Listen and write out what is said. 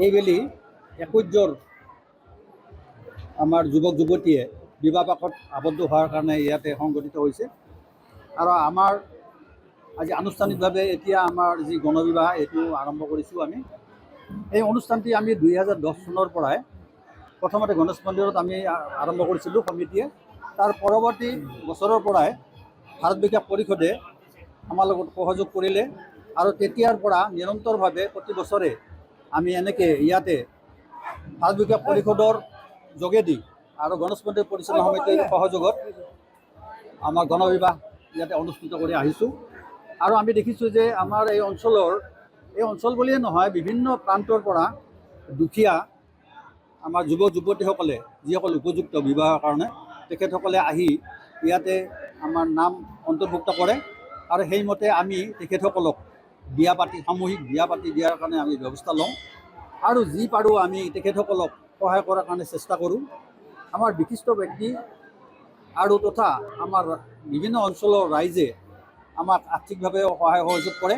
এইবেলি 21জন আমাৰ যুৱক যুৱতীয়ে বিবাহ পাশত আবদ্ধ হোৱাৰ কাৰণে ইয়াতে সংগঠিত হৈছে। আৰু আমাৰ আজি আনুষ্ঠানিকভাৱে এতিয়া আমাৰ যি গণবিবাহ এইটো আৰম্ভ কৰিছোঁ আমি। এই অনুষ্ঠানটি আমি 2010 চনৰ পৰাই প্ৰথমতে গণেশ মন্দিৰত আমি আৰম্ভ কৰিছিলোঁ সমিতিয়ে। তাৰ পৰৱৰ্তী বছৰৰ পৰাই ভাৰত বিকাশ পৰিষদে আমাৰ লগত সহযোগ কৰিলে আৰু তেতিয়াৰ পৰা নিৰন্তৰভাৱে প্ৰতি বছৰে আমি এনেকৈ ইয়াতে ভাৰত বিকাশ পৰিষদৰ যোগেদি আৰু গণেশ মন্দিৰ পৰিচালনা সমিতিৰ সহযোগত আমাৰ গণবিবাহ ইয়াতে অনুষ্ঠিত কৰি আহিছোঁ। আৰু আমি দেখিছোঁ যে আমাৰ এই অঞ্চল বুলিয়ে নহয়, বিভিন্ন প্ৰান্তৰ পৰা দুখীয়া আমাৰ যুৱক যুৱতীসকলে যিসকল উপযুক্ত বিবাহৰ কাৰণে তেখেতসকলে আহি ইয়াতে আমাৰ নাম অন্তৰ্ভুক্ত কৰে আৰু সেইমতে আমি তেখেতসকলক সামূহিক বিয়া পাতি দিয়াৰ কাৰণে আমি ব্যৱস্থা লওঁ আৰু যি পাৰোঁ আমি তেখেতসকলক সহায় কৰাৰ কাৰণে চেষ্টা কৰোঁ। আমাৰ বিশিষ্ট ব্যক্তি আৰু তথা আমাৰ বিভিন্ন অঞ্চলৰ ৰাইজে আমাক আৰ্থিকভাৱে সহায় সহযোগ কৰে।